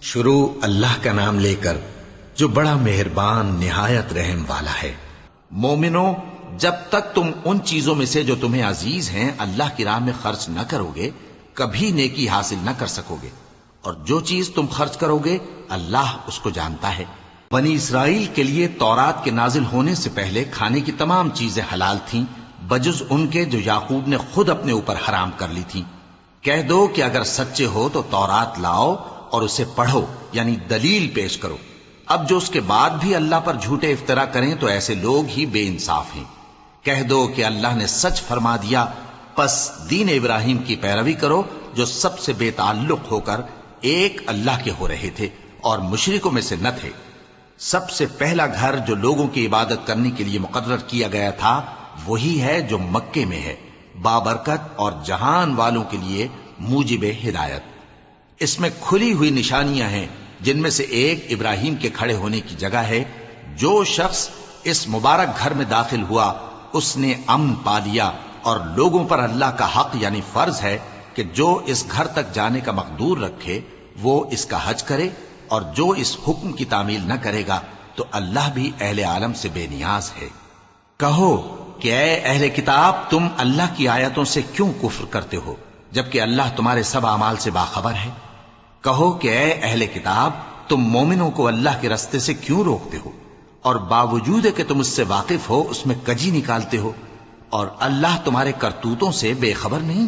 شروع اللہ کا نام لے کر جو بڑا مہربان نہایت رحم والا ہے۔ مومنو، جب تک تم ان چیزوں میں سے جو تمہیں عزیز ہیں اللہ کی راہ میں خرچ نہ کرو گے کبھی نیکی حاصل نہ کر سکو گے، اور جو چیز تم خرچ کرو گے اللہ اس کو جانتا ہے۔ بنی اسرائیل کے لیے تورات کے نازل ہونے سے پہلے کھانے کی تمام چیزیں حلال تھیں بجز ان کے جو یعقوب نے خود اپنے اوپر حرام کر لی تھیں۔ کہہ دو کہ اگر سچے ہو تو تورات لاؤ اور اسے پڑھو، یعنی دلیل پیش کرو۔ اب جو اس کے بعد بھی اللہ پر جھوٹے افطرا کریں تو ایسے لوگ ہی بے انصاف ہیں۔ کہہ دو کہ اللہ نے سچ فرما دیا، پس دین ابراہیم کی پیروی کرو جو سب سے بے تعلق ہو کر ایک اللہ کے ہو رہے تھے اور مشرکوں میں سے نہ تھے۔ سب سے پہلا گھر جو لوگوں کی عبادت کرنے کے لیے مقرر کیا گیا تھا وہی ہے جو مکے میں ہے، بابرکت اور جہان والوں کے لیے موجب ہدایت۔ اس میں کھلی ہوئی نشانیاں ہیں جن میں سے ایک ابراہیم کے کھڑے ہونے کی جگہ ہے۔ جو شخص اس مبارک گھر میں داخل ہوا اس نے امن پا لیا، اور لوگوں پر اللہ کا حق یعنی فرض ہے کہ جو اس گھر تک جانے کا مقدور رکھے وہ اس کا حج کرے، اور جو اس حکم کی تعمیل نہ کرے گا تو اللہ بھی اہل عالم سے بے نیاز ہے۔ کہو کہ اے اہل کتاب، تم اللہ کی آیتوں سے کیوں کفر کرتے ہو جبکہ اللہ تمہارے سب اعمال سے باخبر ہے؟ کہو کہ اے اہل کتاب، تم مومنوں کو اللہ کے رستے سے کیوں روکتے ہو اور باوجود کہ تم اس سے واقف ہو اس میں کجی نکالتے ہو، اور اللہ تمہارے کرتوتوں سے بے خبر نہیں؟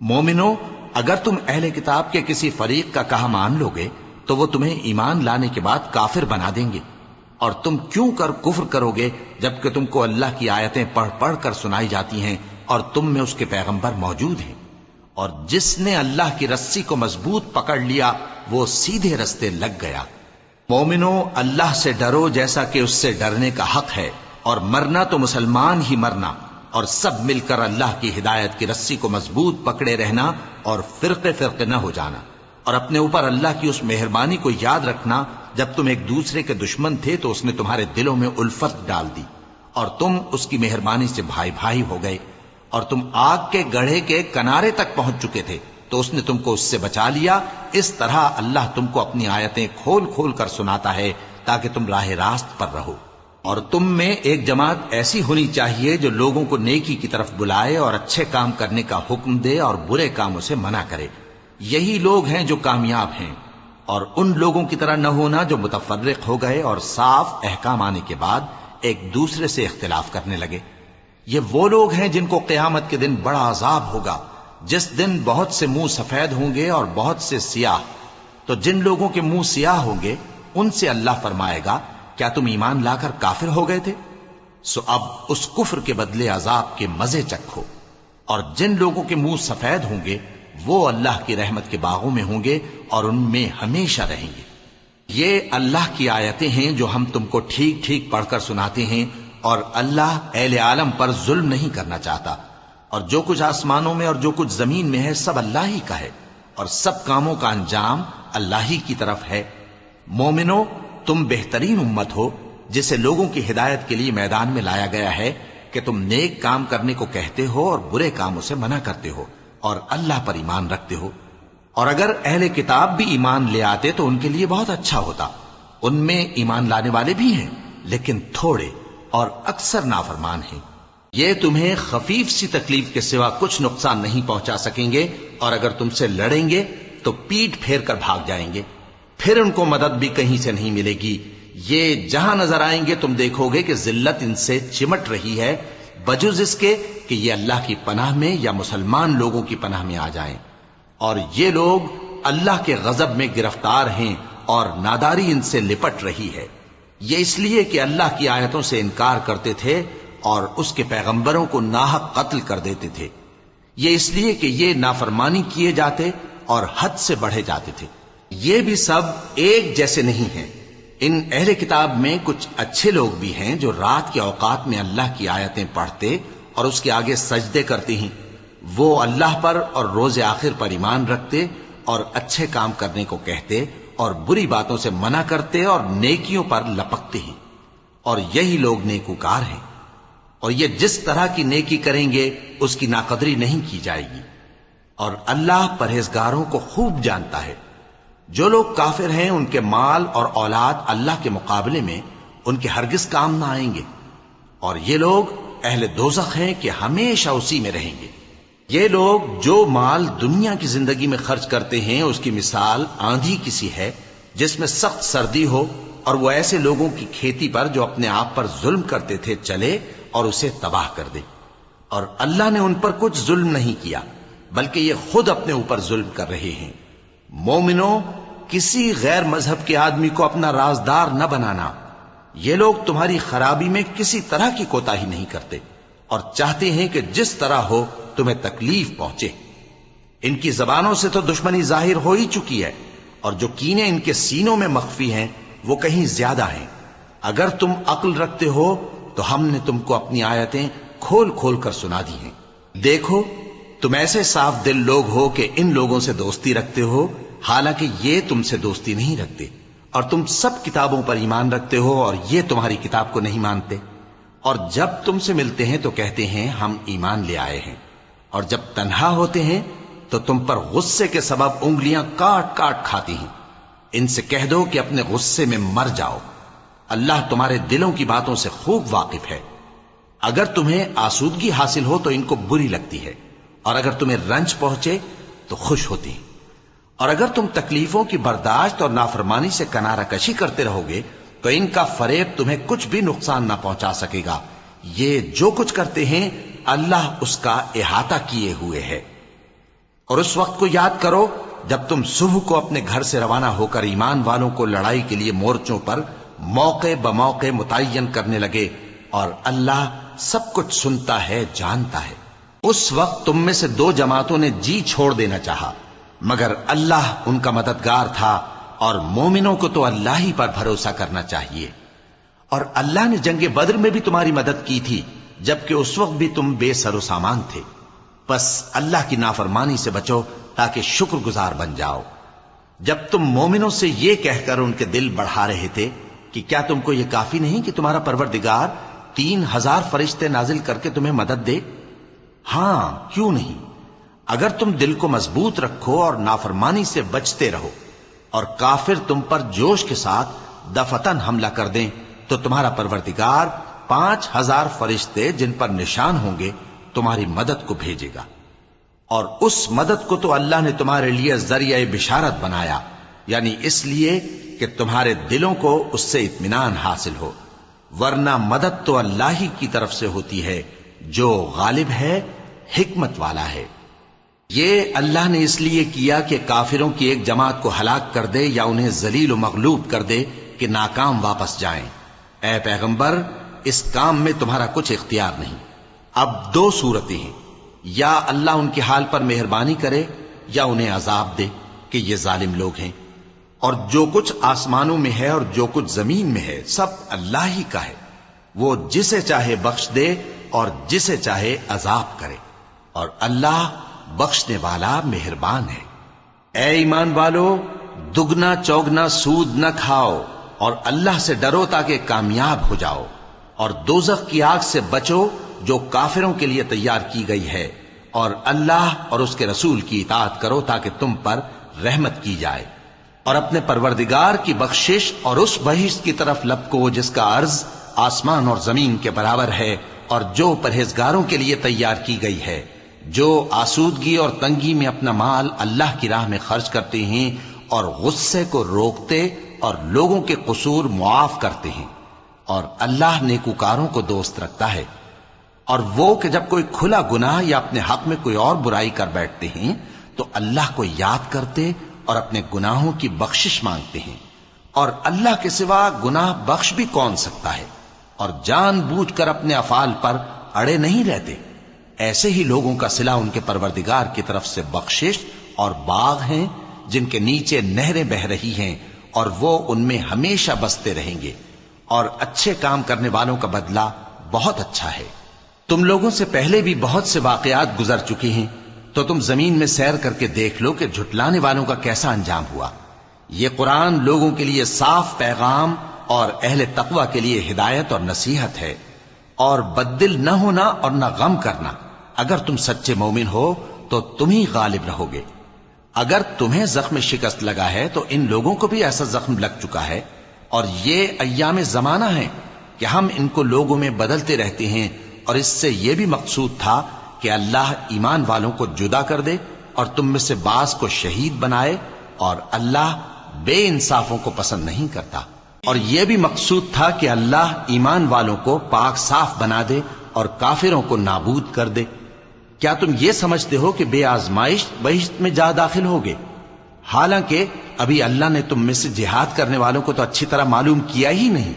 مومنو، اگر تم اہل کتاب کے کسی فریق کا کہا مان لو گے تو وہ تمہیں ایمان لانے کے بعد کافر بنا دیں گے، اور تم کیوں کر کفر کرو گے جبکہ تم کو اللہ کی آیتیں پڑھ پڑھ کر سنائی جاتی ہیں اور تم میں اس کے پیغمبر موجود ہیں؟ اور جس نے اللہ کی رسی کو مضبوط پکڑ لیا وہ سیدھے رستے لگ گیا۔ مومنو، اللہ سے ڈرو جیسا کہ اس سے ڈرنے کا حق ہے، اور مرنا تو مسلمان ہی مرنا، اور سب مل کر اللہ کی ہدایت کی رسی کو مضبوط پکڑے رہنا اور فرقے فرقے نہ ہو جانا، اور اپنے اوپر اللہ کی اس مہربانی کو یاد رکھنا جب تم ایک دوسرے کے دشمن تھے تو اس نے تمہارے دلوں میں الفت ڈال دی اور تم اس کی مہربانی سے بھائی بھائی ہو گئے، اور تم آگ کے گڑھے کے کنارے تک پہنچ چکے تھے تو اس نے تم کو اس سے بچا لیا۔ اس طرح اللہ تم کو اپنی آیتیں کھول کھول کر سناتا ہے تاکہ تم راہ راست پر رہو۔ اور تم میں ایک جماعت ایسی ہونی چاہیے جو لوگوں کو نیکی کی طرف بلائے اور اچھے کام کرنے کا حکم دے اور برے کاموں سے منع کرے۔ یہی لوگ ہیں جو کامیاب ہیں، اور ان لوگوں کی طرح نہ ہونا جو متفرق ہو گئے اور صاف احکام آنے کے بعد ایک دوسرے سے اختلاف کرنے لگے۔ یہ وہ لوگ ہیں جن کو قیامت کے دن بڑا عذاب ہوگا، جس دن بہت سے منہ سفید ہوں گے اور بہت سے سیاہ۔ تو جن لوگوں کے منہ سیاہ ہوں گے ان سے اللہ فرمائے گا، کیا تم ایمان لا کر کافر ہو گئے تھے؟ سو اب اس کفر کے بدلے عذاب کے مزے چکھو۔ اور جن لوگوں کے منہ سفید ہوں گے وہ اللہ کی رحمت کے باغوں میں ہوں گے اور ان میں ہمیشہ رہیں گے۔ یہ اللہ کی آیتیں ہیں جو ہم تم کو ٹھیک ٹھیک پڑھ کر سناتے ہیں، اور اللہ اہل عالم پر ظلم نہیں کرنا چاہتا، اور جو کچھ آسمانوں میں اور جو کچھ زمین میں ہے سب اللہ ہی کا ہے، اور سب کاموں کا انجام اللہ ہی کی طرف ہے۔ مومنو، تم بہترین امت ہو جسے لوگوں کی ہدایت کے لیے میدان میں لایا گیا ہے کہ تم نیک کام کرنے کو کہتے ہو اور برے کاموں سے منع کرتے ہو اور اللہ پر ایمان رکھتے ہو۔ اور اگر اہل کتاب بھی ایمان لے آتے تو ان کے لیے بہت اچھا ہوتا۔ ان میں ایمان لانے والے بھی ہیں لیکن تھوڑے، اور اکثر نافرمان ہیں۔ یہ تمہیں خفیف سی تکلیف کے سوا کچھ نقصان نہیں پہنچا سکیں گے، اور اگر تم سے لڑیں گے تو پیٹ پھیر کر بھاگ جائیں گے، پھر ان کو مدد بھی کہیں سے نہیں ملے گی۔ یہ جہاں نظر آئیں گے تم دیکھو گے کہ ذلت ان سے چمٹ رہی ہے، بجز اس کے کہ یہ اللہ کی پناہ میں یا مسلمان لوگوں کی پناہ میں آ جائیں۔ اور یہ لوگ اللہ کے غضب میں گرفتار ہیں اور ناداری ان سے لپٹ رہی ہے۔ یہ اس لیے کہ اللہ کی آیتوں سے انکار کرتے تھے اور اس کے پیغمبروں کو ناحق قتل کر دیتے تھے۔ یہ اس لیے کہ یہ نافرمانی کیے جاتے اور حد سے بڑھے جاتے تھے۔ یہ بھی سب ایک جیسے نہیں ہیں۔ ان اہل کتاب میں کچھ اچھے لوگ بھی ہیں جو رات کے اوقات میں اللہ کی آیتیں پڑھتے اور اس کے آگے سجدے کرتے ہیں۔ وہ اللہ پر اور روز آخر پر ایمان رکھتے اور اچھے کام کرنے کو کہتے اور بری باتوں سے منع کرتے اور نیکیوں پر لپکتے ہیں، اور یہی لوگ نیکوکار ہیں۔ اور یہ جس طرح کی نیکی کریں گے اس کی ناقدری نہیں کی جائے گی، اور اللہ پرہیزگاروں کو خوب جانتا ہے۔ جو لوگ کافر ہیں ان کے مال اور اولاد اللہ کے مقابلے میں ان کے ہرگز کام نہ آئیں گے، اور یہ لوگ اہل دوزخ ہیں کہ ہمیشہ اسی میں رہیں گے۔ یہ لوگ جو مال دنیا کی زندگی میں خرچ کرتے ہیں اس کی مثال آندھی کسی ہے جس میں سخت سردی ہو، اور وہ ایسے لوگوں کی کھیتی پر جو اپنے آپ پر ظلم کرتے تھے چلے اور اسے تباہ کر دے۔ اور اللہ نے ان پر کچھ ظلم نہیں کیا بلکہ یہ خود اپنے اوپر ظلم کر رہے ہیں۔ مومنوں، کسی غیر مذہب کے آدمی کو اپنا رازدار نہ بنانا۔ یہ لوگ تمہاری خرابی میں کسی طرح کی کوتاہی نہیں کرتے اور چاہتے ہیں کہ جس طرح ہو تمہیں تکلیف پہنچے۔ ان کی زبانوں سے تو دشمنی ظاہر ہو ہی چکی ہے، اور جو کینے ان کے سینوں میں مخفی ہیں وہ کہیں زیادہ ہیں۔ اگر تم عقل رکھتے ہو تو ہم نے تم کو اپنی آیتیں کھول کھول کر سنا دی ہیں۔ دیکھو، تم ایسے صاف دل لوگ ہو کہ ان لوگوں سے دوستی رکھتے ہو، حالانکہ یہ تم سے دوستی نہیں رکھتے، اور تم سب کتابوں پر ایمان رکھتے ہو اور یہ تمہاری کتاب کو نہیں مانتے۔ اور جب تم سے ملتے ہیں تو کہتے ہیں ہم ایمان لے آئے ہیں، اور جب تنہا ہوتے ہیں تو تم پر غصے کے سبب انگلیاں کاٹ کاٹ کھاتی ہیں۔ ان سے کہہ دو کہ اپنے غصے میں مر جاؤ، اللہ تمہارے دلوں کی باتوں سے خوب واقف ہے۔ اگر تمہیں آسودگی حاصل ہو تو ان کو بری لگتی ہے، اور اگر تمہیں رنج پہنچے تو خوش ہوتی ہیں۔ اور اگر تم تکلیفوں کی برداشت اور نافرمانی سے کنارہ کشی کرتے رہو گے تو ان کا فریب تمہیں کچھ بھی نقصان نہ پہنچا سکے گا۔ یہ جو کچھ کرتے ہیں اللہ اس کا احاطہ کیے ہوئے ہے۔ اور اس وقت کو یاد کرو جب تم صبح کو اپنے گھر سے روانہ ہو کر ایمان والوں کو لڑائی کے لیے مورچوں پر موقع بموقع متعین کرنے لگے، اور اللہ سب کچھ سنتا ہے، جانتا ہے۔ اس وقت تم میں سے دو جماعتوں نے جی چھوڑ دینا چاہا، مگر اللہ ان کا مددگار تھا، اور مومنوں کو تو اللہ ہی پر بھروسہ کرنا چاہیے۔ اور اللہ نے جنگ بدر میں بھی تمہاری مدد کی تھی، جبکہ اس وقت بھی تم بے سر و سامان تھے۔ بس اللہ کی نافرمانی سے بچو تاکہ شکر گزار بن جاؤ۔ جب تم مومنوں سے یہ کہہ کر ان کے دل بڑھا رہے تھے کہ کیا تم کو یہ کافی نہیں کہ تمہارا پروردگار 3000 فرشتے نازل کر کے تمہیں مدد دے؟ ہاں، کیوں نہیں؟ اگر تم دل کو مضبوط رکھو اور نافرمانی سے بچتے رہو، اور کافر تم پر جوش کے ساتھ دفتن حملہ کر دیں، تو تمہارا پروردگار 5000 فرشتے جن پر نشان ہوں گے تمہاری مدد کو بھیجے گا۔ اور اس مدد کو تو اللہ نے تمہارے لیے ذریعہ بشارت بنایا، یعنی اس لیے کہ تمہارے دلوں کو اس سے اطمینان حاصل ہو، ورنہ مدد تو اللہ ہی کی طرف سے ہوتی ہے جو غالب ہے، حکمت والا ہے۔ یہ اللہ نے اس لیے کیا کہ کافروں کی ایک جماعت کو ہلاک کر دے یا انہیں ذلیل و مغلوب کر دے کہ ناکام واپس جائیں۔ اے پیغمبر، اس کام میں تمہارا کچھ اختیار نہیں۔ اب دو صورتیں ہیں، یا اللہ ان کے حال پر مہربانی کرے یا انہیں عذاب دے کہ یہ ظالم لوگ ہیں۔ اور جو کچھ آسمانوں میں ہے اور جو کچھ زمین میں ہے سب اللہ ہی کا ہے، وہ جسے چاہے بخش دے اور جسے چاہے عذاب کرے، اور اللہ بخشنے والا مہربان ہے۔ اے ایمان والو، دگنا چوگنا سود نہ کھاؤ اور اللہ سے ڈرو تاکہ کامیاب ہو جاؤ، اور دوزخ کی آگ سے بچو جو کافروں کے لیے تیار کی گئی ہے، اور اللہ اور اس کے رسول کی اطاعت کرو تاکہ تم پر رحمت کی جائے، اور اپنے پروردگار کی بخشش اور اس بہشت کی طرف لپکو جس کا عرض آسمان اور زمین کے برابر ہے، اور جو پرہیزگاروں کے لیے تیار کی گئی ہے، جو آسودگی اور تنگی میں اپنا مال اللہ کی راہ میں خرچ کرتے ہیں اور غصے کو روکتے اور لوگوں کے قصور معاف کرتے ہیں، اور اللہ نیکوکاروں کو دوست رکھتا ہے۔ اور وہ کہ جب کوئی کھلا گناہ یا اپنے حق میں کوئی اور برائی کر بیٹھتے ہیں تو اللہ کو یاد کرتے اور اپنے گناہوں کی بخشش مانگتے ہیں، اور اللہ کے سوا گناہ بخش بھی کون سکتا ہے، اور جان بوجھ کر اپنے افعال پر اڑے نہیں رہتے۔ ایسے ہی لوگوں کا صلہ ان کے پروردگار کی طرف سے بخشش اور باغ ہیں جن کے نیچے نہریں بہ رہی ہیں، اور وہ ان میں ہمیشہ بستے رہیں گے، اور اچھے کام کرنے والوں کا بدلہ بہت اچھا ہے۔ تم لوگوں سے پہلے بھی بہت سے واقعات گزر چکے ہیں، تو تم زمین میں سیر کر کے دیکھ لو کہ جھٹلانے والوں کا کیسا انجام ہوا۔ یہ قرآن لوگوں کے لیے صاف پیغام اور اہل تقوی کے لیے ہدایت اور نصیحت ہے، اور بددل نہ ہونا اور نہ غم کرنا۔ اگر تم سچے مومن ہو تو تم ہی غالب رہو گے۔ اگر تمہیں زخم شکست لگا ہے تو ان لوگوں کو بھی ایسا زخم لگ چکا ہے، اور یہ ایام زمانہ ہیں کہ ہم ان کو لوگوں میں بدلتے رہتے ہیں، اور اس سے یہ بھی مقصود تھا کہ اللہ ایمان والوں کو جدا کر دے اور تم میں سے بعض کو شہید بنائے، اور اللہ بے انصافوں کو پسند نہیں کرتا۔ اور یہ بھی مقصود تھا کہ اللہ ایمان والوں کو پاک صاف بنا دے اور کافروں کو نابود کر دے۔ کیا تم یہ سمجھتے ہو کہ بے آزمائش بہشت میں جا داخل ہوگے؟ حالانکہ ابھی اللہ نے تم میں سے جہاد کرنے والوں کو تو اچھی طرح معلوم کیا ہی نہیں،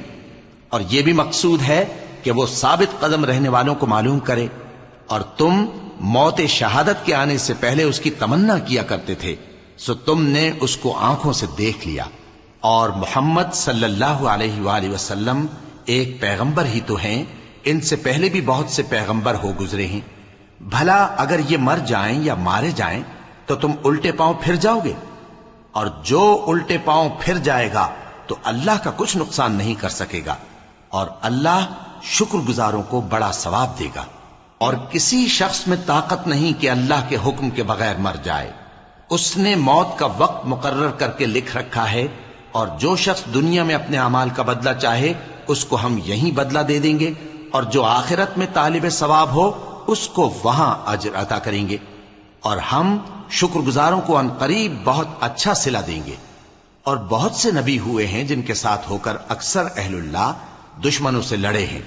اور یہ بھی مقصود ہے کہ وہ ثابت قدم رہنے والوں کو معلوم کرے، اور تم موت شہادت کے آنے سے پہلے اس کی تمنا کیا کرتے تھے، سو تم نے اس کو آنکھوں سے دیکھ لیا۔ اور محمد صلی اللہ علیہ وآلہ وسلم ایک پیغمبر ہی تو ہیں، ان سے پہلے بھی بہت سے پیغمبر ہو گزرے ہیں۔ بھلا اگر یہ مر جائیں یا مارے جائیں تو تم الٹے پاؤں پھر جاؤ گے؟ اور جو الٹے پاؤں پھر جائے گا تو اللہ کا کچھ نقصان نہیں کر سکے گا، اور اللہ شکر گزاروں کو بڑا ثواب دے گا۔ اور کسی شخص میں طاقت نہیں کہ اللہ کے حکم کے بغیر مر جائے، اس نے موت کا وقت مقرر کر کے لکھ رکھا ہے، اور جو شخص دنیا میں اپنے اعمال کا بدلہ چاہے اس کو ہم یہیں بدلہ دے دیں گے، اور جو آخرت میں طالب ثواب ہو اس کو وہاں اجر عطا کریں گے، اور ہم شکر گزاروں کو عنقریب بہت اچھا صلہ دیں گے۔ اور بہت سے نبی ہوئے ہیں جن کے ساتھ ہو کر اکثر اہل اللہ دشمنوں سے لڑے ہیں،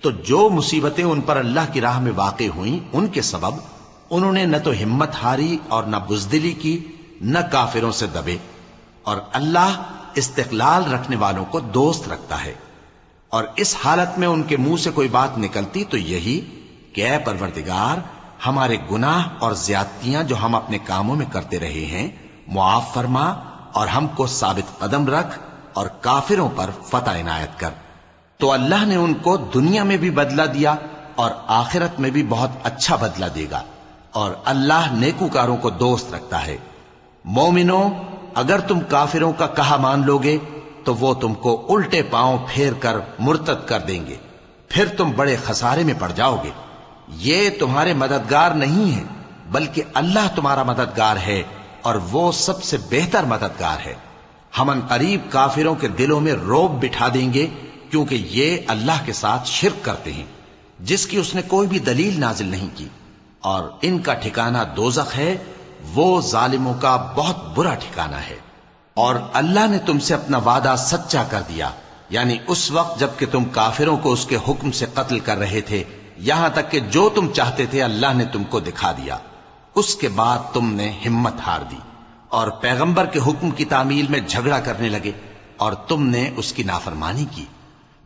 تو جو مصیبتیں ان پر اللہ کی راہ میں واقع ہوئیں ان کے سبب انہوں نے نہ تو ہمت ہاری اور نہ بزدلی کی، نہ کافروں سے دبے، اور اللہ استقلال رکھنے والوں کو دوست رکھتا ہے۔ اور اس حالت میں ان کے منہ سے کوئی بات نکلتی تو یہی کہ اے پروردگار، ہمارے گناہ اور زیادتیاں جو ہم اپنے کاموں میں کرتے رہے ہیں معاف فرما، اور ہم کو ثابت قدم رکھ، اور کافروں پر فتح عنایت کر۔ تو اللہ نے ان کو دنیا میں بھی بدلہ دیا اور آخرت میں بھی بہت اچھا بدلہ دے گا، اور اللہ نیکوکاروں کو دوست رکھتا ہے۔ مومنوں، اگر تم کافروں کا کہا مان لوگے تو وہ تم کو الٹے پاؤں پھیر کر مرتد کر دیں گے، پھر تم بڑے خسارے میں پڑ جاؤ گے۔ یہ تمہارے مددگار نہیں ہیں بلکہ اللہ تمہارا مددگار ہے، اور وہ سب سے بہتر مددگار ہے۔ ہم عنقریب کافروں کے دلوں میں رعب بٹھا دیں گے، کیونکہ یہ اللہ کے ساتھ شرک کرتے ہیں جس کی اس نے کوئی بھی دلیل نازل نہیں کی، اور ان کا ٹھکانہ دوزخ ہے، وہ ظالموں کا بہت برا ٹھکانہ ہے۔ اور اللہ نے تم سے اپنا وعدہ سچا کر دیا، یعنی اس وقت جب کہ تم کافروں کو اس کے حکم سے قتل کر رہے تھے، یہاں تک کہ جو تم چاہتے تھے اللہ نے تم کو دکھا دیا۔ اس کے بعد تم نے ہمت ہار دی اور پیغمبر کے حکم کی تعمیل میں جھگڑا کرنے لگے، اور تم نے اس کی نافرمانی کی۔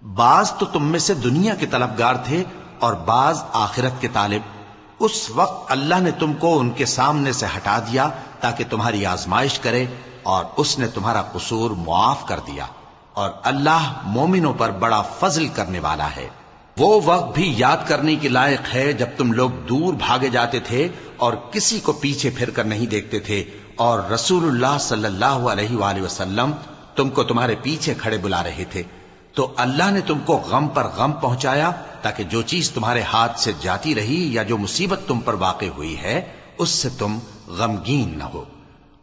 بعض تو تم میں سے دنیا کے طلبگار تھے اور بعض آخرت کے طالب۔ اس وقت اللہ نے تم کو ان کے سامنے سے ہٹا دیا تاکہ تمہاری آزمائش کرے، اور اس نے تمہارا قصور معاف کر دیا، اور اللہ مومنوں پر بڑا فضل کرنے والا ہے۔ وہ وقت بھی یاد کرنے کے لائق ہے جب تم لوگ دور بھاگے جاتے تھے اور کسی کو پیچھے پھر کر نہیں دیکھتے تھے، اور رسول اللہ صلی اللہ علیہ وآلہ وسلم تم کو تمہارے پیچھے کھڑے بلا رہے تھے، تو اللہ نے تم کو غم پر غم پہنچایا تاکہ جو چیز تمہارے ہاتھ سے جاتی رہی یا جو مصیبت تم پر واقع ہوئی ہے اس سے تم غمگین نہ ہو،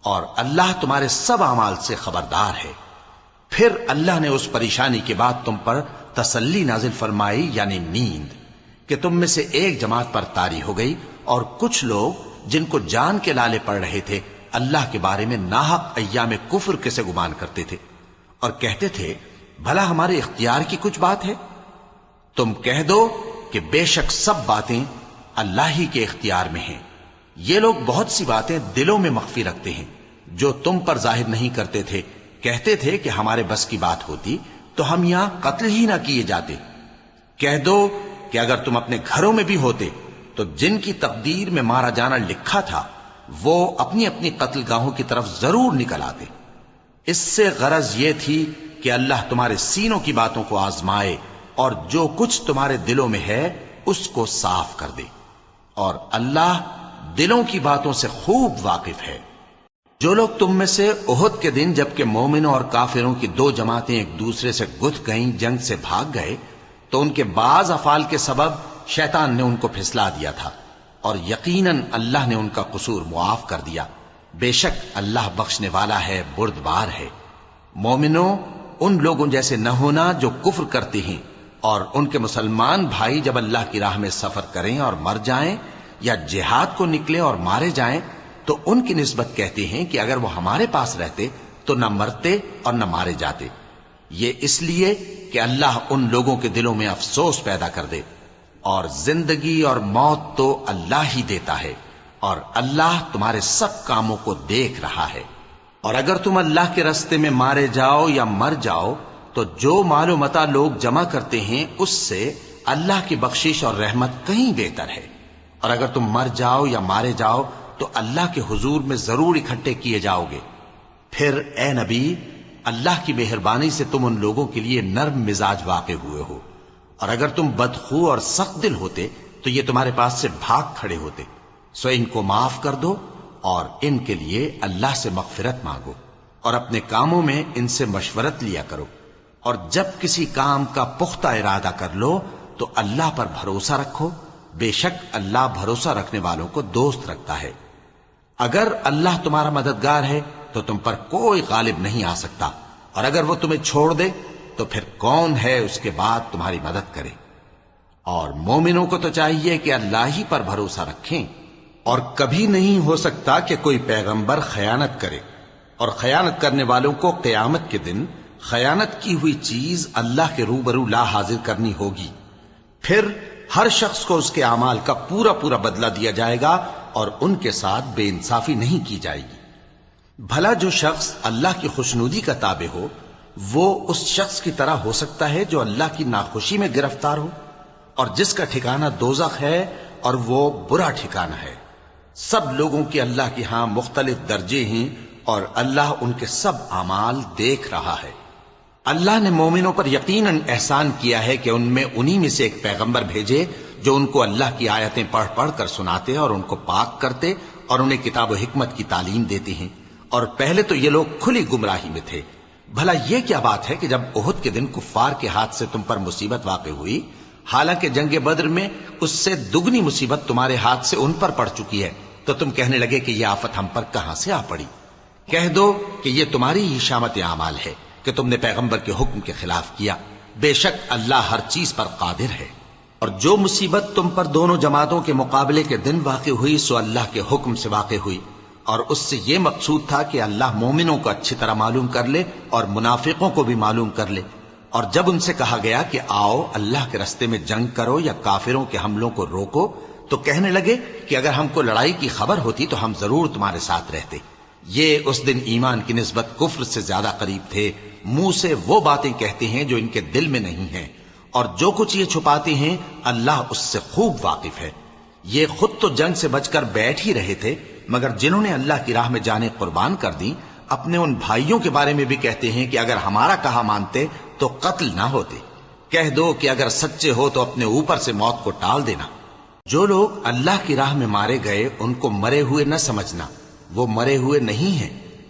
اور اللہ تمہارے سب اعمال سے خبردار ہے۔ پھر اللہ نے اس پریشانی کے بعد تم پر تسلی نازل فرمائی، یعنی نیند، کہ تم میں سے ایک جماعت پر طاری ہو گئی، اور کچھ لوگ جن کو جان کے لالے پڑ رہے تھے اللہ کے بارے میں ناحق ایام کفر کے سے گمان کرتے تھے، اور کہتے تھے بھلا ہمارے اختیار کی کچھ بات ہے؟ تم کہہ دو کہ بے شک سب باتیں اللہ ہی کے اختیار میں ہیں۔ یہ لوگ بہت سی باتیں دلوں میں مخفی رکھتے ہیں جو تم پر ظاہر نہیں کرتے تھے۔ کہتے تھے کہ ہمارے بس کی بات ہوتی تو ہم یہاں قتل ہی نہ کیے جاتے۔ کہہ دو کہ اگر تم اپنے گھروں میں بھی ہوتے تو جن کی تقدیر میں مارا جانا لکھا تھا وہ اپنی اپنی قتل گاہوں کی طرف ضرور نکل آتے۔ اس سے غرض یہ تھی کہ اللہ تمہارے سینوں کی باتوں کو آزمائے اور جو کچھ تمہارے دلوں میں ہے اس کو صاف کر دے، اور اللہ دلوں کی باتوں سے خوب واقف ہے۔ جو لوگ تم میں سے احد کے دن جبکہ مومنوں اور کافروں کی دو جماعتیں ایک دوسرے سے گتھ گئیں جنگ سے بھاگ گئے تو ان کے بعض افعال کے سبب شیطان نے ان کو پھسلا دیا تھا، اور یقیناً اللہ نے ان کا قصور معاف کر دیا۔ بے شک اللہ بخشنے والا ہے، بردبار ہے۔ مومنوں، ان لوگوں جیسے نہ ہونا جو کفر کرتے ہیں اور ان کے مسلمان بھائی جب اللہ کی راہ میں سفر کریں اور مر جائیں یا جہاد کو نکلے اور مارے جائیں تو ان کی نسبت کہتے ہیں کہ اگر وہ ہمارے پاس رہتے تو نہ مرتے اور نہ مارے جاتے، یہ اس لیے کہ اللہ ان لوگوں کے دلوں میں افسوس پیدا کر دے، اور زندگی اور موت تو اللہ ہی دیتا ہے، اور اللہ تمہارے سب کاموں کو دیکھ رہا ہے۔ اور اگر تم اللہ کے راستے میں مارے جاؤ یا مر جاؤ تو جو مال و متاع لوگ جمع کرتے ہیں اس سے اللہ کی بخشش اور رحمت کہیں بہتر ہے، اور اگر تم مر جاؤ یا مارے جاؤ تو اللہ کے حضور میں ضرور اکٹھے کیے جاؤ گے۔ پھر اے نبی، اللہ کی مہربانی سے تم ان لوگوں کے لیے نرم مزاج واقع ہوئے ہو، اور اگر تم بدخو اور سخت دل ہوتے تو یہ تمہارے پاس سے بھاگ کھڑے ہوتے، سو ان کو معاف کر دو اور ان کے لیے اللہ سے مغفرت مانگو، اور اپنے کاموں میں ان سے مشورت لیا کرو، اور جب کسی کام کا پختہ ارادہ کر لو تو اللہ پر بھروسہ رکھو، بے شک اللہ بھروسہ رکھنے والوں کو دوست رکھتا ہے۔ اگر اللہ تمہارا مددگار ہے تو تم پر کوئی غالب نہیں آ سکتا، اور اگر وہ تمہیں چھوڑ دے تو پھر کون ہے اس کے بعد تمہاری مدد کرے۔ اور مومنوں کو تو چاہیے کہ اللہ ہی پر بھروسہ رکھیں، اور کبھی نہیں ہو سکتا کہ کوئی پیغمبر خیانت کرے، اور خیانت کرنے والوں کو قیامت کے دن خیانت کی ہوئی چیز اللہ کے روبرو لا حاضر کرنی ہوگی، پھر ہر شخص کو اس کے اعمال کا پورا پورا بدلہ دیا جائے گا، اور ان کے ساتھ بے انصافی نہیں کی جائے گی۔ بھلا جو شخص اللہ کی خوشنودی کا تابع ہو وہ اس شخص کی طرح ہو سکتا ہے جو اللہ کی ناخوشی میں گرفتار ہو، اور جس کا ٹھکانہ دوزخ ہے اور وہ برا ٹھکانہ ہے۔ سب لوگوں کے اللہ کے ہاں مختلف درجے ہیں، اور اللہ ان کے سب اعمال دیکھ رہا ہے۔ اللہ نے مومنوں پر یقیناً احسان کیا ہے کہ ان میں انہی میں سے ایک پیغمبر بھیجے جو ان کو اللہ کی آیتیں پڑھ پڑھ کر سناتے اور ان کو پاک کرتے اور انہیں کتاب و حکمت کی تعلیم دیتے ہیں، اور پہلے تو یہ لوگ کھلی گمراہی میں تھے۔ بھلا یہ کیا بات ہے کہ جب احد کے دن کفار کے ہاتھ سے تم پر مصیبت واقع ہوئی، حالانکہ جنگ بدر میں اس سے دگنی مصیبت تمہارے ہاتھ سے ان پر پڑ چکی ہے، تو تم کہنے لگے کہ یہ آفت ہم پر کہاں سے آ پڑی؟ کہہ دو کہ یہ تمہاری ہی شامت اعمال ہے کہ تم نے پیغمبر کے حکم کے خلاف کیا، بے شک اللہ ہر چیز پر قادر ہے۔ اور جو مصیبت تم پر دونوں جماعتوں کے مقابلے کے دن واقع ہوئی سو اللہ کے حکم سے واقع ہوئی، اور اس سے یہ مقصود تھا کہ اللہ مومنوں کو اچھی طرح معلوم کر لے اور منافقوں کو بھی معلوم کر لے۔ اور جب ان سے کہا گیا کہ آؤ اللہ کے راستے میں جنگ کرو یا کافروں کے حملوں کو روکو، تو کہنے لگے کہ اگر ہم کو لڑائی کی خبر ہوتی تو ہم ضرور تمہارے ساتھ رہتے۔ یہ اس دن ایمان کی نسبت کفر سے زیادہ قریب تھے، منہ سے وہ باتیں کہتے ہیں جو ان کے دل میں نہیں ہیں، اور جو کچھ یہ چھپاتے ہیں اللہ اس سے خوب واقف ہے۔ یہ خود تو جنگ سے بچ کر بیٹھ ہی رہے تھے، مگر جنہوں نے اللہ کی راہ میں جانیں قربان کر دیں اپنے ان بھائیوں کے بارے میں بھی کہتے ہیں کہ اگر ہمارا کہا مانتے تو قتل نہ ہوتے۔ کہہ دو کہ اگر سچے ہو تو اپنے اوپر سے موت کو ٹال دینا۔ جو لوگ اللہ کی راہ میں مارے گئے ان کو مرے ہوئے نہ سمجھنا، وہ مرے ہوئے نہیں ہیں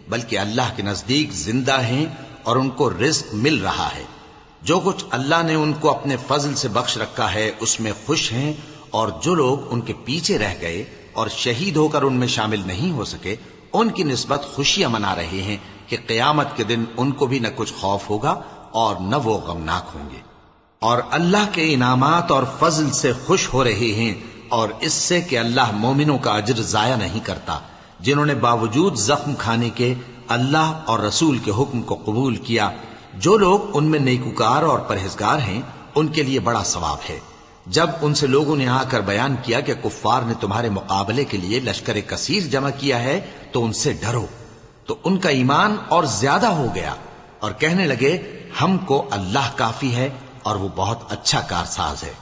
بلکہ اللہ کے نزدیک زندہ ہیں اور ان کو رزق مل رہا ہے۔ جو کچھ اللہ نے ان کو اپنے فضل سے بخش رکھا ہے اس میں خوش ہیں، اور جو لوگ ان کے پیچھے رہ گئے اور شہید ہو کر ان میں شامل نہیں ہو سکے ان کی نسبت خوشیاں منا رہے ہیں کہ قیامت کے دن ان کو بھی نہ کچھ خوف ہوگا اور نہ وہ غمناک ہوں گے، اور اللہ کے انعامات اور فضل سے خوش ہو رہے ہیں، اور اس سے کہ اللہ مومنوں کا اجر ضائع نہیں کرتا۔ جنہوں نے باوجود زخم کھانے کے اللہ اور رسول کے حکم کو قبول کیا، جو لوگ ان میں نیکوکار اور پرہیزگار ہیں ان کے لیے بڑا ثواب ہے۔ جب ان سے لوگوں نے آ کر بیان کیا کہ کفار نے تمہارے مقابلے کے لیے لشکر کثیر جمع کیا ہے تو ان سے ڈرو، تو ان کا ایمان اور زیادہ ہو گیا، اور کہنے لگے ہم کو اللہ کافی ہے اور وہ بہت اچھا کارساز ہے۔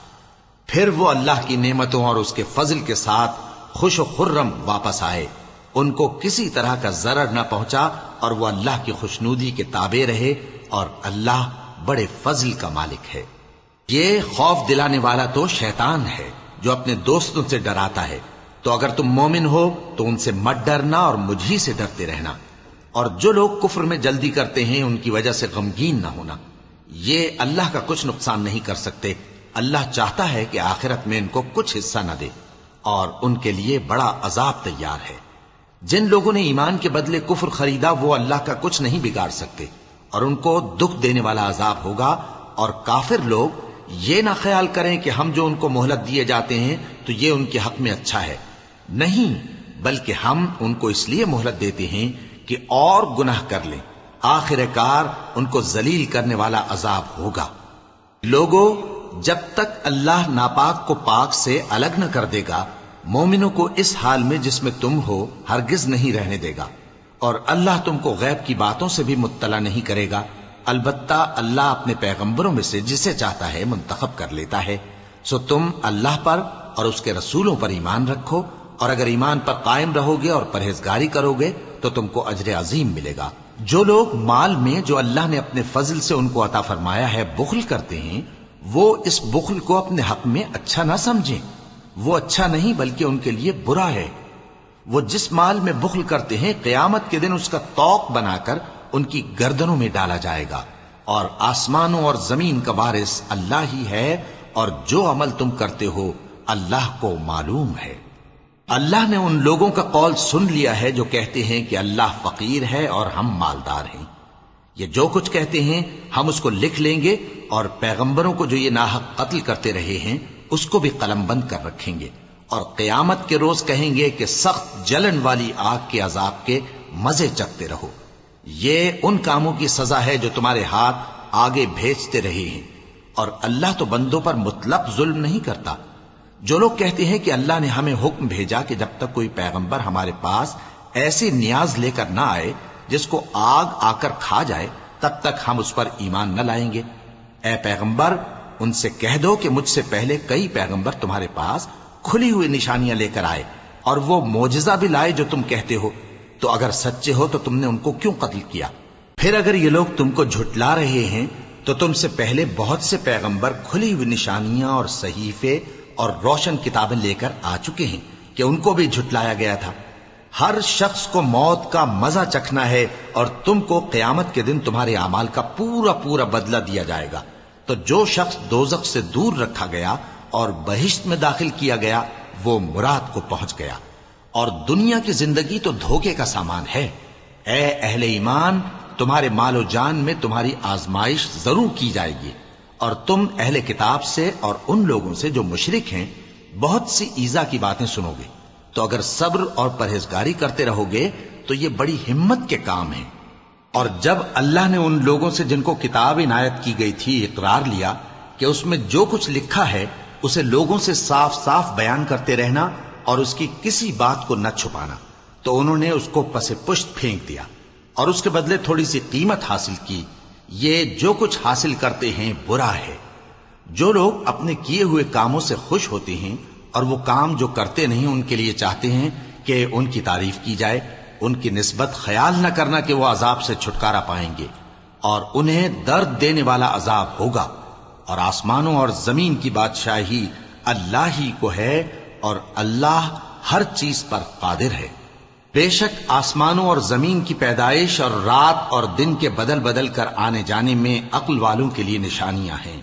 پھر وہ اللہ کی نعمتوں اور اس کے فضل کے ساتھ خوش و خرم واپس آئے، ان کو کسی طرح کا ضرر نہ پہنچا، اور وہ اللہ کی خوشنودی کے تابع رہے، اور اللہ بڑے فضل کا مالک ہے۔ یہ خوف دلانے والا تو شیطان ہے جو اپنے دوستوں سے ڈراتا ہے، تو اگر تم مومن ہو تو ان سے مت ڈرنا اور مجھ ہی سے ڈرتے رہنا، اور جو لوگ کفر میں جلدی کرتے ہیں ان کی وجہ سے غمگین نہ ہونا، یہ اللہ کا کچھ نقصان نہیں کر سکتے۔ اللہ چاہتا ہے کہ آخرت میں ان کو کچھ حصہ نہ دے، اور ان کے لیے بڑا عذاب تیار ہے۔ جن لوگوں نے ایمان کے بدلے کفر خریدا وہ اللہ کا کچھ نہیں بگاڑ سکتے اور ان کو دکھ دینے والا عذاب ہوگا۔ اور کافر لوگ یہ نہ خیال کریں کہ ہم جو ان کو مہلت دیے جاتے ہیں تو یہ ان کے حق میں اچھا ہے، نہیں، بلکہ ہم ان کو اس لیے مہلت دیتے ہیں کہ اور گناہ کر لیں، آخر کار ان کو ذلیل کرنے والا عذاب ہوگا۔ لوگوں، جب تک اللہ ناپاک کو پاک سے الگ نہ کر دے گا، مومنوں کو اس حال میں جس میں تم ہو ہرگز نہیں رہنے دے گا، اور اللہ تم کو غیب کی باتوں سے بھی مطلع نہیں کرے گا۔ البتہ اللہ اپنے پیغمبروں میں سے جسے چاہتا ہے منتخب کر لیتا ہے۔ سو تم اللہ پر اور اس کے رسولوں پر ایمان رکھو، اور اگر ایمان پر قائم رہو گے اور پرہیزگاری کرو گے تو تم کو اجر عظیم ملے گا۔ جو لوگ مال میں جو اللہ نے اپنے فضل سے ان کو عطا فرمایا ہے بخل کرتے ہیں، وہ اس بخل کو اپنے حق میں اچھا نہ سمجھیں، وہ اچھا نہیں بلکہ ان کے لیے برا ہے۔ وہ جس مال میں بخل کرتے ہیں قیامت کے دن اس کا طوق بنا کر ان کی گردنوں میں ڈالا جائے گا، اور آسمانوں اور زمین کا وارث اللہ ہی ہے، اور جو عمل تم کرتے ہو اللہ کو معلوم ہے۔ اللہ نے ان لوگوں کا قول سن لیا ہے جو کہتے ہیں کہ اللہ فقیر ہے اور ہم مالدار ہیں۔ یہ جو کچھ کہتے ہیں ہم اس کو لکھ لیں گے، اور پیغمبروں کو جو یہ ناحق قتل کرتے رہے ہیں اس کو بھی قلم بند کر رکھیں گے، اور قیامت کے روز کہیں گے کہ سخت جلن والی آگ کے عذاب کے مزے چکھتے رہو۔ یہ ان کاموں کی سزا ہے جو تمہارے ہاتھ آگے بھیجتے رہے ہیں، اور اللہ تو بندوں پر مطلق ظلم نہیں کرتا۔ جو لوگ کہتے ہیں کہ اللہ نے ہمیں حکم بھیجا کہ جب تک کوئی پیغمبر ہمارے پاس ایسی نیاز لے کر نہ آئے جس کو آگ آ کر کھا جائے تب تک ہم اس پر ایمان نہ لائیں گے۔ اے پیغمبر، ان سے کہہ دو کہ مجھ سے پہلے کئی پیغمبر تمہارے پاس کھلی ہوئی نشانیاں لے کر آئے، اور وہ معجزہ بھی لائے جو تم کہتے ہو، تو اگر سچے ہو تو تم نے ان کو کیوں قتل کیا؟ پھر اگر یہ لوگ تم کو جھٹلا رہے ہیں تو تم سے پہلے بہت سے پیغمبر کھلی ہوئی نشانیاں اور صحیفے اور روشن کتابیں لے کر آ چکے ہیں کہ ان کو بھی جھٹلایا گیا تھا۔ ہر شخص کو موت کا مزہ چکھنا ہے، اور تم کو قیامت کے دن تمہارے اعمال کا پورا پورا بدلہ دیا جائے گا۔ تو جو شخص دوزخ سے دور رکھا گیا اور بہشت میں داخل کیا گیا وہ مراد کو پہنچ گیا، اور دنیا کی زندگی تو دھوکے کا سامان ہے۔ اے اہل ایمان، تمہارے مال و جان میں تمہاری آزمائش ضرور کی جائے گی، اور تم اہل کتاب سے اور ان لوگوں سے جو مشرک ہیں بہت سی ایذا کی باتیں سنو گے، تو اگر صبر اور پرہیزگاری کرتے رہو گے تو یہ بڑی ہمت کے کام ہیں۔ اور جب اللہ نے ان لوگوں سے جن کو کتاب عنایت کی گئی تھی اقرار لیا کہ اس میں جو کچھ لکھا ہے اسے لوگوں سے صاف صاف بیان کرتے رہنا اور اس کی کسی بات کو نہ چھپانا، تو انہوں نے اس کو پس پشت پھینک دیا اور اس کے بدلے تھوڑی سی قیمت حاصل کی۔ یہ جو کچھ حاصل کرتے ہیں برا ہے۔ جو لوگ اپنے کیے ہوئے کاموں سے خوش ہوتے ہیں اور وہ کام جو کرتے نہیں ان کے لیے چاہتے ہیں کہ ان کی تعریف کی جائے، ان کی نسبت خیال نہ کرنا کہ وہ عذاب سے چھٹکارا پائیں گے، اور انہیں درد دینے والا عذاب ہوگا۔ اور آسمانوں اور زمین کی بادشاہی اللہ ہی کو ہے، اور اللہ ہر چیز پر قادر ہے۔ بے شک آسمانوں اور زمین کی پیدائش اور رات اور دن کے بدل بدل کر آنے جانے میں عقل والوں کے لیے نشانیاں ہیں،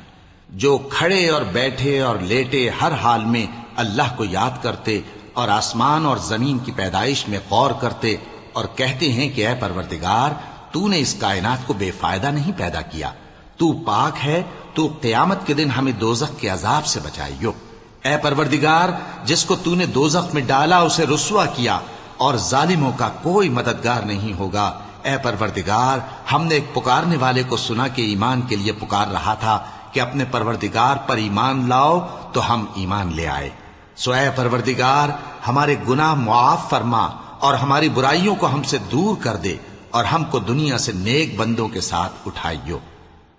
جو کھڑے اور بیٹھے اور لیٹے ہر حال میں اللہ کو یاد کرتے اور آسمان اور زمین کی پیدائش میں غور کرتے اور کہتے ہیں کہ اے پروردگار، تو نے اس کائنات کو بے فائدہ نہیں پیدا کیا، تو پاک ہے، تو قیامت کے دن ہمیں دوزخ کے عذاب سے بچائیو۔ اے پروردگار، جس کو تو نے دوزخ میں ڈالا اسے رسوا کیا، اور ظالموں کا کوئی مددگار نہیں ہوگا۔ اے پروردگار، ہم نے ایک پکارنے والے کو سنا کہ ایمان کے لیے پکار رہا تھا کہ اپنے پروردگار پر ایمان لاؤ، تو ہم ایمان لے آئے۔ سو اے پروردگار، ہمارے گناہ معاف فرما اور ہماری برائیوں کو ہم سے دور کر دے، اور ہم کو دنیا سے نیک بندوں کے ساتھ اٹھائیو۔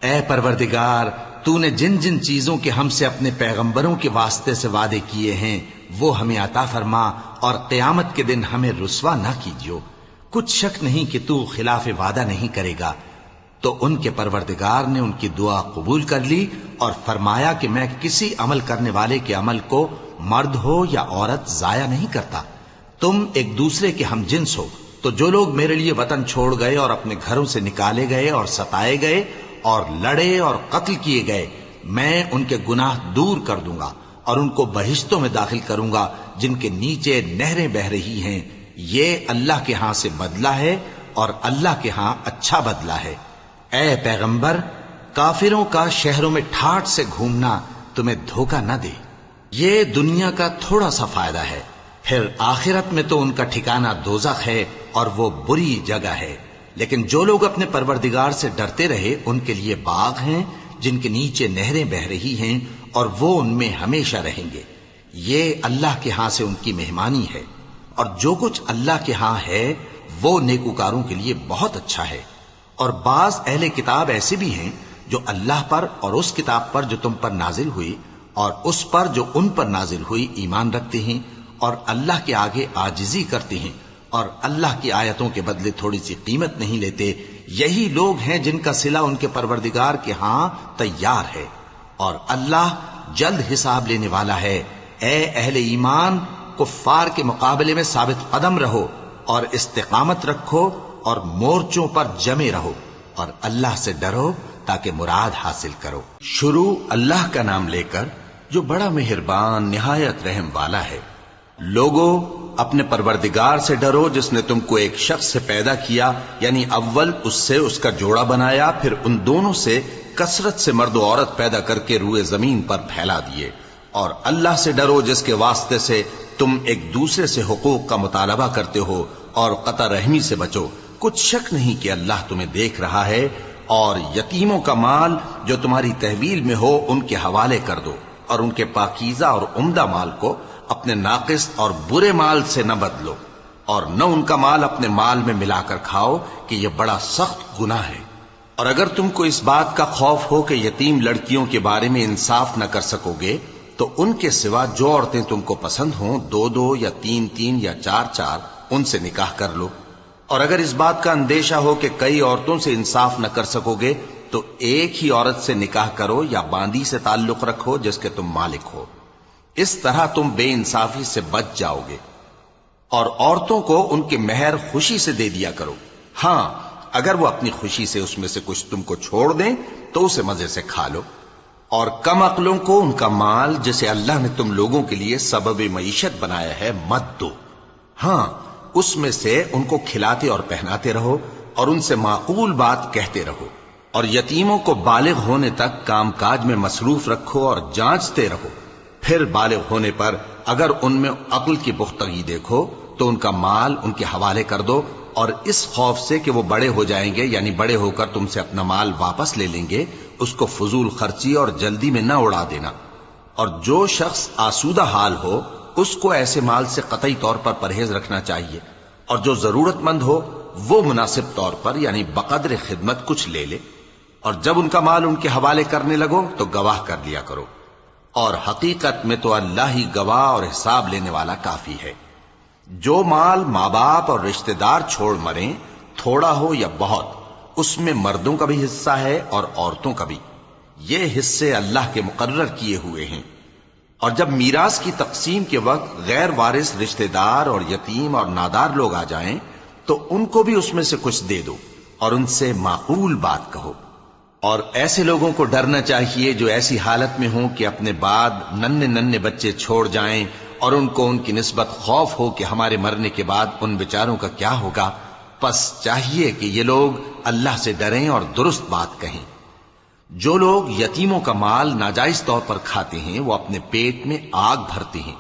اے پروردگار، تو نے جن جن چیزوں کے ہم سے اپنے پیغمبروں کے واسطے سے وعدے کیے ہیں وہ ہمیں عطا فرما، اور قیامت کے دن ہمیں رسوا نہ کیجیو۔ کچھ شک نہیں کہ تو خلاف وعدہ نہیں کرے گا۔ تو ان کے پروردگار نے ان کی دعا قبول کر لی اور فرمایا کہ میں کسی عمل کرنے والے کے عمل کو مرد ہو یا عورت ضائع نہیں کرتا۔ تم ایک دوسرے کے ہم جنس ہو، تو جو لوگ میرے لیے وطن چھوڑ گئے اور اپنے گھروں سے نکالے گئے اور ستائے گئے اور لڑے اور قتل کیے گئے، میں ان کے گناہ دور کر دوں گا اور ان کو بہشتوں میں داخل کروں گا جن کے نیچے نہریں بہ رہی ہیں، یہ اللہ کے ہاں سے بدلہ ہے اور اللہ کے ہاں اچھا بدلہ ہے۔ اے پیغمبر، کافروں کا شہروں میں ٹھاٹھ سے گھومنا تمہیں دھوکہ نہ دے، یہ دنیا کا تھوڑا سا فائدہ ہے، پھر آخرت میں تو ان کا ٹھکانہ دوزخ ہے اور وہ بری جگہ ہے۔ لیکن جو لوگ اپنے پروردگار سے ڈرتے رہے ان کے لیے باغ ہیں جن کے نیچے نہریں بہ رہی ہیں اور وہ ان میں ہمیشہ رہیں گے، یہ اللہ کے ہاں سے ان کی مہمانی ہے، اور جو کچھ اللہ کے ہاں ہے وہ نیکوکاروں کے لیے بہت اچھا ہے۔ اور بعض اہل کتاب ایسے بھی ہیں جو اللہ پر اور اس کتاب پر جو تم پر نازل ہوئی اور اس پر جو ان پر نازل ہوئی ایمان رکھتے ہیں اور اللہ کے آگے عاجزی کرتے ہیں اور اللہ کی آیتوں کے بدلے تھوڑی سی قیمت نہیں لیتے، یہی لوگ ہیں جن کا صلہ ان کے پروردگار کے ہاں تیار ہے، اور اللہ جلد حساب لینے والا ہے۔ اے اہل ایمان، کفار کے مقابلے میں ثابت قدم رہو اور استقامت رکھو اور مورچوں پر جمے رہو اور اللہ سے ڈرو تاکہ مراد حاصل کرو۔ شروع اللہ کا نام لے کر جو بڑا مہربان نہایت رحم والا ہے۔ لوگو، اپنے پروردگار سے ڈرو جس نے تم کو ایک شخص سے پیدا کیا، یعنی اول اس سے اس کا جوڑا بنایا، پھر ان دونوں سے کثرت سے مرد و عورت پیدا کر کے روئے زمین پر پھیلا دیے۔ اور اللہ سے ڈرو جس کے واسطے سے تم ایک دوسرے سے حقوق کا مطالبہ کرتے ہو، اور قطع رحمی سے بچو، کچھ شک نہیں کہ اللہ تمہیں دیکھ رہا ہے۔ اور یتیموں کا مال جو تمہاری تحویل میں ہو ان کے حوالے کر دو، اور ان کے پاکیزہ اور عمدہ مال کو اپنے ناقص اور برے مال سے نہ بدلو، اور نہ ان کا مال اپنے مال میں ملا کر کھاؤ کہ یہ بڑا سخت گناہ ہے۔ اور اگر تم کو اس بات کا خوف ہو کہ یتیم لڑکیوں کے بارے میں انصاف نہ کر سکو گے تو ان کے سوا جو عورتیں تم کو پسند ہوں، 2 یا 3 یا 4 ان سے نکاح کر لو۔ اور اگر اس بات کا اندیشہ ہو کہ کئی عورتوں سے انصاف نہ کر سکو گے تو ایک ہی عورت سے نکاح کرو یا باندی سے تعلق رکھو جس کے تم مالک ہو، اس طرح تم بے انصافی سے بچ جاؤ گے۔ اور عورتوں کو ان کے مہر خوشی سے دے دیا کرو، ہاں اگر وہ اپنی خوشی سے اس میں سے کچھ تم کو چھوڑ دیں تو اسے مزے سے کھا لو۔ اور کم عقلوں کو ان کا مال جسے اللہ نے تم لوگوں کے لیے سبب معیشت بنایا ہے مت دو، ہاں اس میں سے ان کو کھلاتے اور پہناتے رہو اور ان سے معقول بات کہتے رہو۔ اور یتیموں کو بالغ ہونے تک کام کاج میں مصروف رکھو اور جانچتے رہو، پھر بالغ ہونے پر اگر ان میں عقل کی پختگی دیکھو تو ان کا مال ان کے حوالے کر دو، اور اس خوف سے کہ وہ بڑے ہو جائیں گے، یعنی بڑے ہو کر تم سے اپنا مال واپس لے لیں گے، اس کو فضول خرچی اور جلدی میں نہ اڑا دینا۔ اور جو شخص آسودہ حال ہو اس کو ایسے مال سے قطعی طور پر پرہیز رکھنا چاہیے، اور جو ضرورت مند ہو وہ مناسب طور پر یعنی بقدر خدمت کچھ لے لے۔ اور جب ان کا مال ان کے حوالے کرنے لگو تو گواہ کر لیا کرو، اور حقیقت میں تو اللہ ہی گواہ اور حساب لینے والا کافی ہے۔ جو مال ماں باپ اور رشتہ دار چھوڑ مریں، تھوڑا ہو یا بہت، اس میں مردوں کا بھی حصہ ہے اور عورتوں کا بھی، یہ حصے اللہ کے مقرر کیے ہوئے ہیں۔ اور جب میراث کی تقسیم کے وقت غیر وارث رشتہ دار اور یتیم اور نادار لوگ آ جائیں تو ان کو بھی اس میں سے کچھ دے دو اور ان سے معقول بات کہو۔ اور ایسے لوگوں کو ڈرنا چاہیے جو ایسی حالت میں ہوں کہ اپنے بعد ننھے بچے چھوڑ جائیں اور ان کو ان کی نسبت خوف ہو کہ ہمارے مرنے کے بعد ان بیچاروں کا کیا ہوگا، پس چاہیے کہ یہ لوگ اللہ سے ڈریں اور درست بات کہیں۔ جو لوگ یتیموں کا مال ناجائز طور پر کھاتے ہیں وہ اپنے پیٹ میں آگ بھرتے ہیں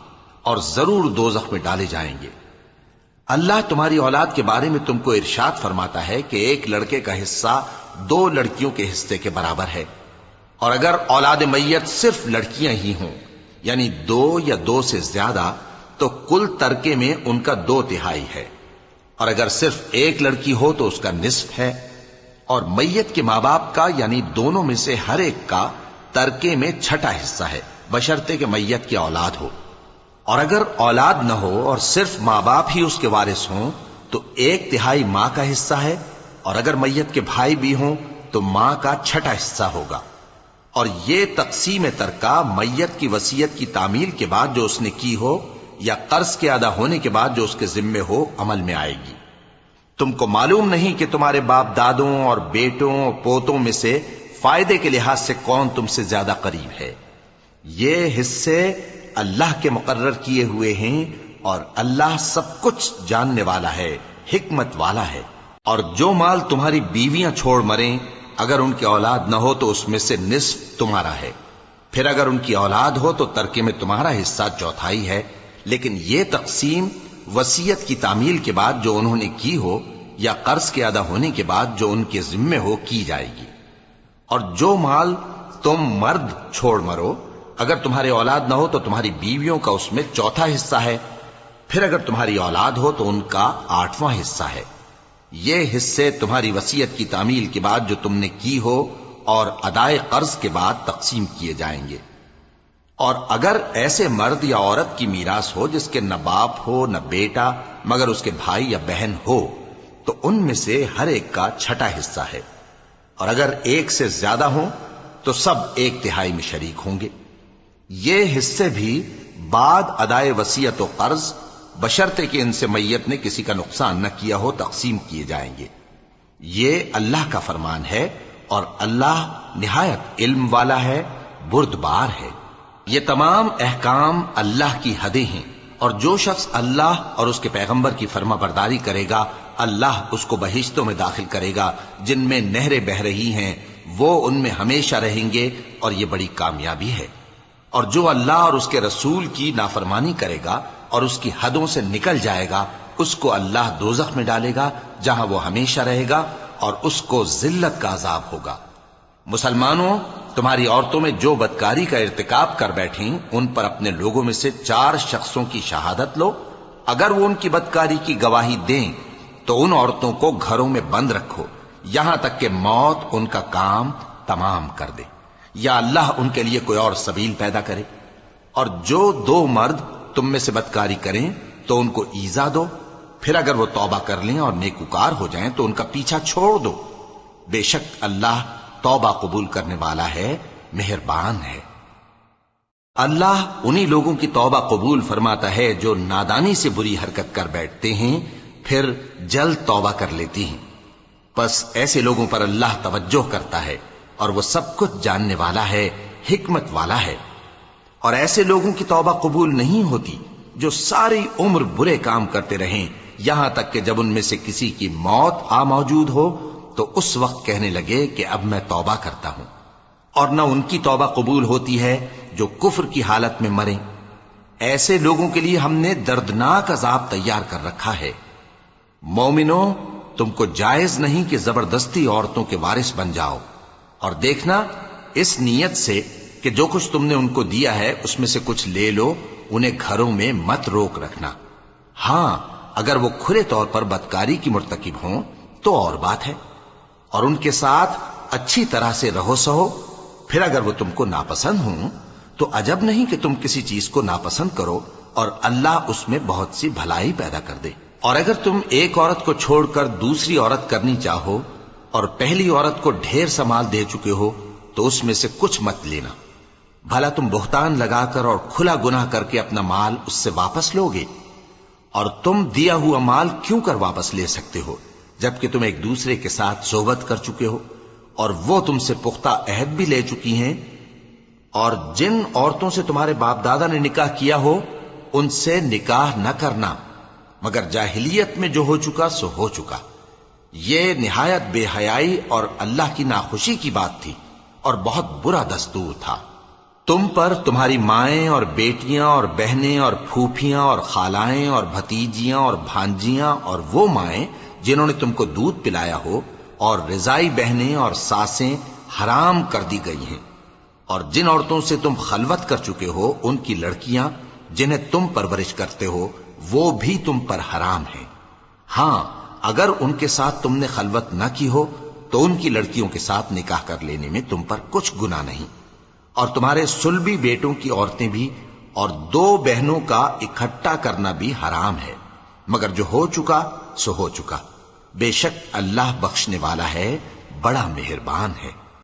اور ضرور دوزخ میں ڈالے جائیں گے۔ اللہ تمہاری اولاد کے بارے میں تم کو ارشاد فرماتا ہے کہ ایک لڑکے کا حصہ 2 لڑکیوں کے حصے کے برابر ہے، اور اگر اولاد میت صرف لڑکیاں ہی ہوں یعنی 2 یا 2 سے زیادہ تو کل ترکے میں ان کا 2/3 ہے، اور اگر صرف ایک لڑکی ہو تو اس کا نصف ہے، اور میت کے ماں باپ کا یعنی دونوں میں سے ہر ایک کا ترکے میں 6واں حصہ ہے، بشرطے کہ میت کی اولاد ہو۔ اور اگر اولاد نہ ہو اور صرف ماں باپ ہی اس کے وارث ہوں تو 1/3 ماں کا حصہ ہے، اور اگر میت کے بھائی بھی ہوں تو ماں کا 6واں حصہ ہوگا۔ اور یہ تقسیم ترکہ میت کی وصیت کی تعمیل کے بعد جو اس نے کی ہو یا قرض کے ادا ہونے کے بعد جو اس کے ذمے ہو عمل میں آئے گی۔ تم کو معلوم نہیں کہ تمہارے باپ دادوں اور بیٹوں اور پوتوں میں سے فائدے کے لحاظ سے کون تم سے زیادہ قریب ہے۔ یہ حصے اللہ کے مقرر کیے ہوئے ہیں اور اللہ سب کچھ جاننے والا ہے، حکمت والا ہے۔ اور جو مال تمہاری بیویاں چھوڑ مریں، اگر ان کی اولاد نہ ہو تو اس میں سے نصف تمہارا ہے، پھر اگر ان کی اولاد ہو تو ترکے میں تمہارا حصہ چوتھائی ہے، لیکن یہ تقسیم وصیت کی تعمیل کے بعد جو انہوں نے کی ہو یا قرض کے ادا ہونے کے بعد جو ان کے ذمے ہو کی جائے گی۔ اور جو مال تم مرد چھوڑ مرو، اگر تمہارے اولاد نہ ہو تو تمہاری بیویوں کا اس میں چوتھا حصہ ہے، پھر اگر تمہاری اولاد ہو تو ان کا 8واں حصہ ہے۔ یہ حصے تمہاری وصیت کی تعمیل کے بعد جو تم نے کی ہو اور ادائے قرض کے بعد تقسیم کیے جائیں گے۔ اور اگر ایسے مرد یا عورت کی میراث ہو جس کے نہ باپ ہو نہ بیٹا مگر اس کے بھائی یا بہن ہو، تو ان میں سے ہر ایک کا چھٹا حصہ ہے، اور اگر ایک سے زیادہ ہوں تو سب 1/3 میں شریک ہوں گے۔ یہ حصے بھی بعد ادائے وصیت و قرض بشرطے کہ ان سے میت نے کسی کا نقصان نہ کیا ہو تقسیم کیے جائیں گے۔ یہ اللہ کا فرمان ہے، اور اللہ نہایت علم والا ہے، بردبار ہے۔ یہ تمام احکام اللہ کی حدیں ہیں، اور جو شخص اللہ اور اس کے پیغمبر کی فرما برداری کرے گا، اللہ اس کو بہشتوں میں داخل کرے گا جن میں نہریں بہہ رہی ہیں، وہ ان میں ہمیشہ رہیں گے، اور یہ بڑی کامیابی ہے۔ اور جو اللہ اور اس کے رسول کی نافرمانی کرے گا اور اس کی حدوں سے نکل جائے گا، اس کو اللہ دوزخ میں ڈالے گا جہاں وہ ہمیشہ رہے گا، اور اس کو ذلت کا عذاب ہوگا۔ مسلمانوں، تمہاری عورتوں میں جو بدکاری کا ارتکاب کر بیٹھیں، ان پر اپنے لوگوں میں سے 4 شخصوں کی شہادت لو۔ اگر وہ ان کی بدکاری کی گواہی دیں تو ان عورتوں کو گھروں میں بند رکھو یہاں تک کہ موت ان کا کام تمام کر دے، یا اللہ ان کے لیے کوئی اور سبیل پیدا کرے۔ اور جو 2 مرد تم میں سے بدکاری کریں تو ان کو ایذا دو، پھر اگر وہ توبہ کر لیں اور نیکوکار ہو جائیں تو ان کا پیچھا چھوڑ دو۔ بے شک اللہ توبہ قبول کرنے والا ہے، مہربان ہے۔ اللہ انہی لوگوں کی توبہ قبول فرماتا ہے جو نادانی سے بری حرکت کر بیٹھتے ہیں پھر جلد توبہ کر لیتی ہیں، پس ایسے لوگوں پر اللہ توجہ کرتا ہے، اور وہ سب کچھ جاننے والا ہے، حکمت والا ہے۔ اور ایسے لوگوں کی توبہ قبول نہیں ہوتی جو ساری عمر برے کام کرتے رہیں، یہاں تک کہ جب ان میں سے کسی کی موت آ موجود ہو تو اس وقت کہنے لگے کہ اب میں توبہ کرتا ہوں۔ اور نہ ان کی توبہ قبول ہوتی ہے جو کفر کی حالت میں مریں۔ ایسے لوگوں کے لیے ہم نے دردناک عذاب تیار کر رکھا ہے۔ مومنوں، تم کو جائز نہیں کہ زبردستی عورتوں کے وارث بن جاؤ، اور دیکھنا اس نیت سے کہ جو کچھ تم نے ان کو دیا ہے اس میں سے کچھ لے لو، انہیں گھروں میں مت روک رکھنا۔ ہاں، اگر وہ کھلے طور پر بدکاری کی مرتکب ہوں تو اور بات ہے، اور ان کے ساتھ اچھی طرح سے رہو سہو۔ پھر اگر وہ تم کو ناپسند ہوں تو عجب نہیں کہ تم کسی چیز کو ناپسند کرو، اور اللہ اس میں بہت سی بھلائی پیدا کر دے۔ اور اگر تم ایک عورت کو چھوڑ کر دوسری عورت کرنی چاہو اور پہلی عورت کو ڈھیر سا مال دے چکے ہو تو اس میں سے کچھ مت لینا، بھلا تم بہتان لگا کر اور کھلا گناہ کر کے اپنا مال اس سے واپس لوگے؟ اور تم دیا ہوا مال کیوں کر واپس لے سکتے ہو جبکہ تم ایک دوسرے کے ساتھ صحبت کر چکے ہو اور وہ تم سے پختہ عہد بھی لے چکی ہیں؟ اور جن عورتوں سے تمہارے باپ دادا نے نکاح کیا ہو ان سے نکاح نہ کرنا مگر جاہلیت میں جو ہو چکا سو ہو چکا۔ یہ نہایت بے حیائی اور اللہ کی ناخوشی کی بات تھی اور بہت برا دستور تھا۔ تم پر تمہاری مائیں اور بیٹیاں اور بہنیں اور پھوپھیاں اور خالائیں اور بھتیجیاں اور بھانجیاں اور وہ مائیں جنہوں نے تم کو دودھ پلایا ہو اور رضائی بہنیں اور ساسیں حرام کر دی گئی ہیں، اور جن عورتوں سے تم خلوت کر چکے ہو ان کی لڑکیاں جنہیں تم پرورش کرتے ہو وہ بھی تم پر حرام ہیں۔ ہاں، اگر ان کے ساتھ تم نے خلوت نہ کی ہو تو ان کی لڑکیوں کے ساتھ نکاح کر لینے میں تم پر کچھ گناہ نہیں۔ اور تمہارے صلبی بیٹوں کی عورتیں بھی اور 2 بہنوں کا اکٹھا کرنا بھی حرام ہے، مگر جو ہو چکا سو ہو چکا۔ بے شک اللہ بخشنے والا ہے، بڑا مہربان ہے۔